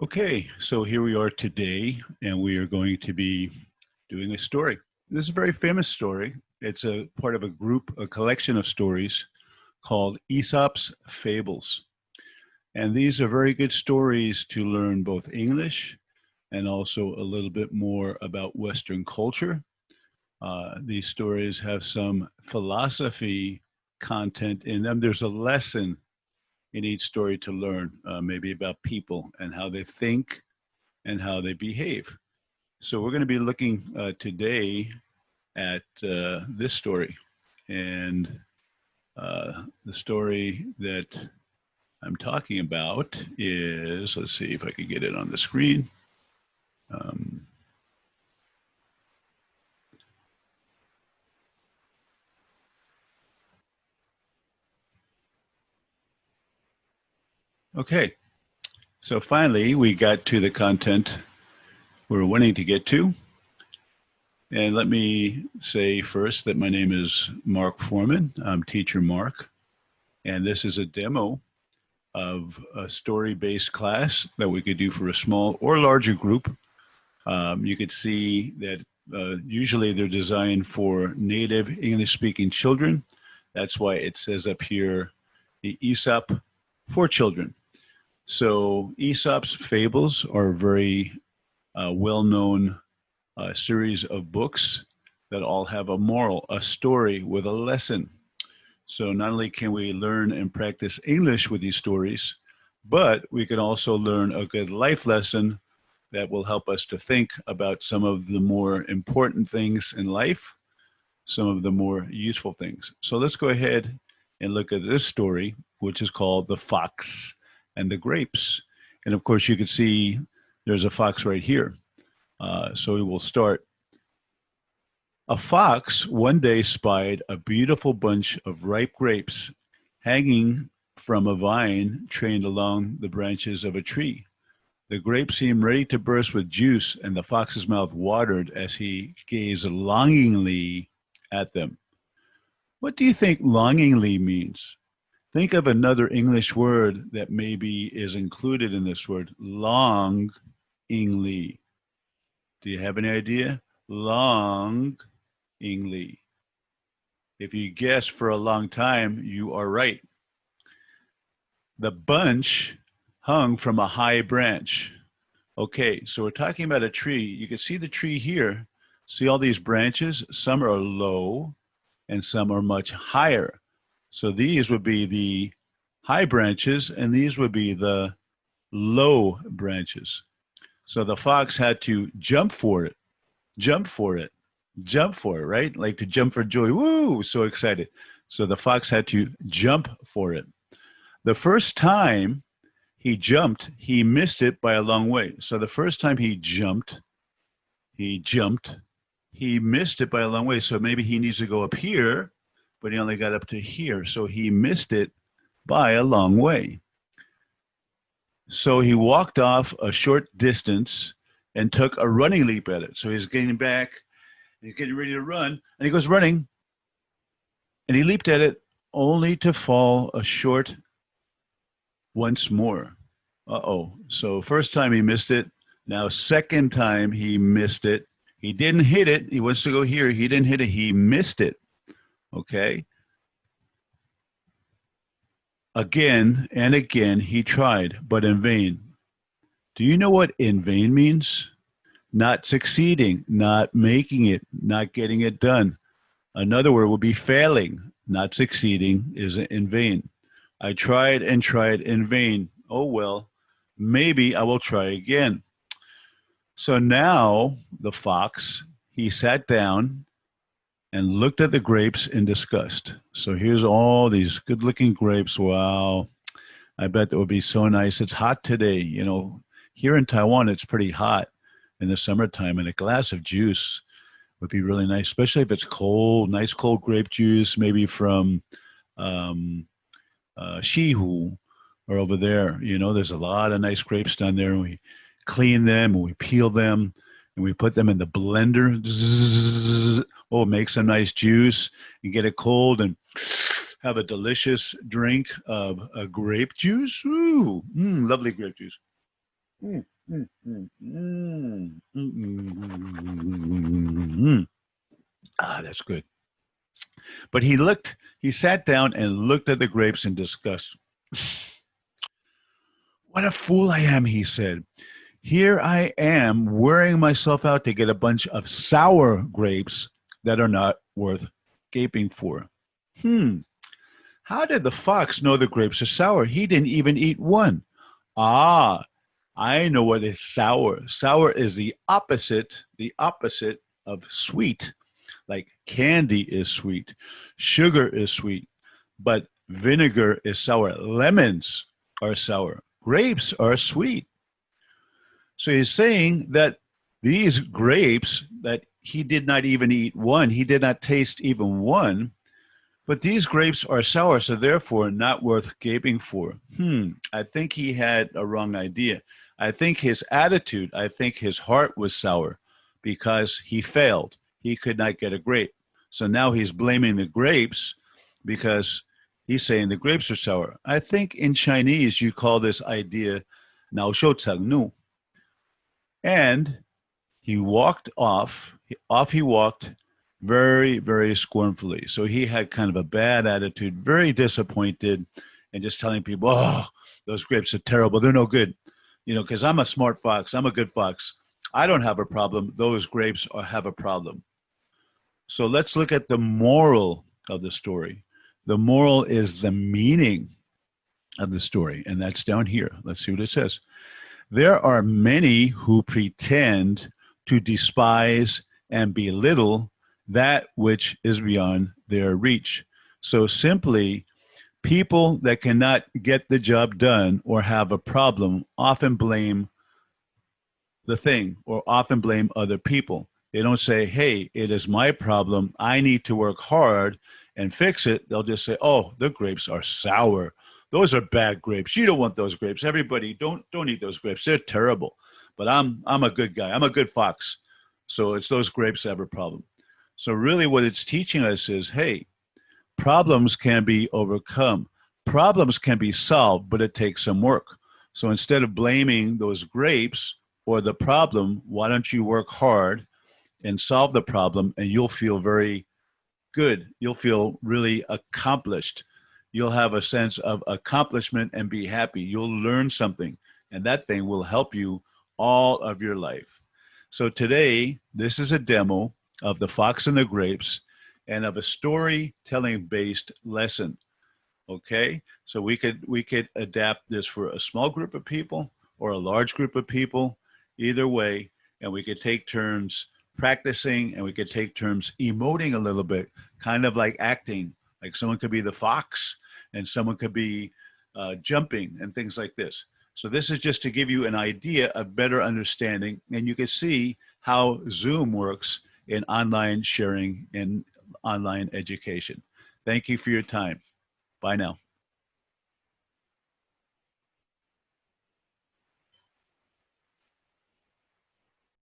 Okay, so here we are today, and we are going to be doing a story. This is a very famous story. It's a part of a collection of stories called Aesop's Fables. And these are very good stories to learn both English and also a little bit more about Western culture. These stories have some philosophy content in them. There's a lesson in each story to learn, maybe about people and how they think and how they behave. So we're going to be looking today at this story. And the story that I'm talking about is, let's see if I can get it on the screen. Um, okay, so finally we got to the content we're wanting to get to. And let me say first that my name is Mark Foreman. I'm Teacher Mark. And this is a demo of a story-based class that we could do for a small or larger group. You could see that usually they're designed for native English-speaking children. That's why it says up here, the Aesop for children. So Aesop's fables are a very well-known series of books that all have a moral, a story with a lesson. So not only can we learn and practice English with these stories, but we can also learn a good life lesson that will help us to think about some of the more important things in life, some of the more useful things. So let's go ahead and look at this story, which is called The Fox and the Grapes. And of course, you can see there's a fox right here. So we will start. A fox one day spied a beautiful bunch of ripe grapes hanging from a vine trained along the branches of a tree. The grapes seemed ready to burst with juice, and the fox's mouth watered as he gazed longingly at them. What do you think longingly means? Think of another English word that maybe is included in this word, longingly. Do you have any idea? Longingly. If you guess for a long time, you are right. The bunch hung from a high branch. Okay, so we're talking about a tree. You can see the tree here. See all these branches? Some are low and some are much higher. So these would be the high branches and these would be the low branches. So the fox had to jump for it, jump for it, jump for it, right? Like to jump for joy. Woo, so excited. So the fox had to jump for it. The first time he jumped, he missed it by a long way. So the first time he jumped, he missed it by a long way. So maybe he needs to go up here, but he only got up to here. So he missed it by a long way. So he walked off a short distance and took a running leap at it. So he's getting back, he's getting ready to run, and he goes running, and he leaped at it only to fall short once more. Uh-oh. So first time he missed it. Now second time he missed it. He didn't hit it. He wants to go here. He didn't hit it. He missed it. Okay. Again and again he tried, but in vain. Do you know what in vain means? Not succeeding, not making it, not getting it done. Another word would be failing. Not succeeding is in vain. I tried and tried in vain. Oh, well, maybe I will try again. So now the fox, he sat down and looked at the grapes in disgust. So here's all these good looking grapes. Wow. I bet that would be so nice. It's hot today. You know, here in Taiwan, it's pretty hot in the summertime, and a glass of juice would be really nice, especially if it's cold, nice cold grape juice, maybe from Shihu or over there. You know, there's a lot of nice grapes down there. And we clean them and we peel them and we put them in the blender. Zzz, oh, make some nice juice and get it cold and have a delicious drink of a grape juice. Ooh, lovely grape juice. Mm, mm, mm, mm, mm. Ah, that's good. But he sat down and looked at the grapes in disgust. What a fool I am, he said. Here I am wearing myself out to get a bunch of sour grapes that are not worth gaping for. Hmm, how did the fox know the grapes are sour? He didn't even eat one. Ah, I know what is sour. Sour is the opposite of sweet. Like candy is sweet, sugar is sweet, but vinegar is sour. Lemons are sour. Grapes are sweet. So he's saying that these grapes that he did not even eat one, he did not taste even one, but these grapes are sour, so therefore not worth gaping for. I think he had a wrong idea. I think his attitude, I think his heart was sour because he failed. He could not get a grape. So now he's blaming the grapes because he's saying the grapes are sour. I think in Chinese you call this idea 恼羞成怒. And he walked off. Off he walked very, very scornfully. So he had kind of a bad attitude, very disappointed, and just telling people, oh, those grapes are terrible. They're no good. You know, because I'm a smart fox. I'm a good fox. I don't have a problem. Those grapes have a problem. So let's look at the moral of the story. The moral is the meaning of the story, and that's down here. Let's see what it says. There are many who pretend to despise and belittle that which is beyond their reach. So simply, people that cannot get the job done or have a problem often blame the thing or often blame other people. They don't say, hey, it is my problem. I need to work hard and fix it. They'll just say, oh, the grapes are sour. Those are bad grapes. You don't want those grapes. Everybody don't eat those grapes. They're terrible. But I'm a good guy. I'm a good fox. So it's those grapes that have a problem. So really what it's teaching us is, hey, problems can be overcome. Problems can be solved, but it takes some work. So instead of blaming those grapes or the problem, why don't you work hard and solve the problem, and you'll feel very good. You'll feel really accomplished. You'll have a sense of accomplishment and be happy. You'll learn something, and that thing will help you all of your life. So today, this is a demo of The Fox and the Grapes and of a storytelling based lesson. Okay, so we could adapt this for a small group of people or a large group of people, either way, and we could take turns practicing and we could take turns emoting a little bit, kind of like acting. Like someone could be the fox and someone could be jumping and things like this. So this is just to give you an idea of better understanding, and you can see how Zoom works in online sharing and online education. Thank you for your time. Bye now.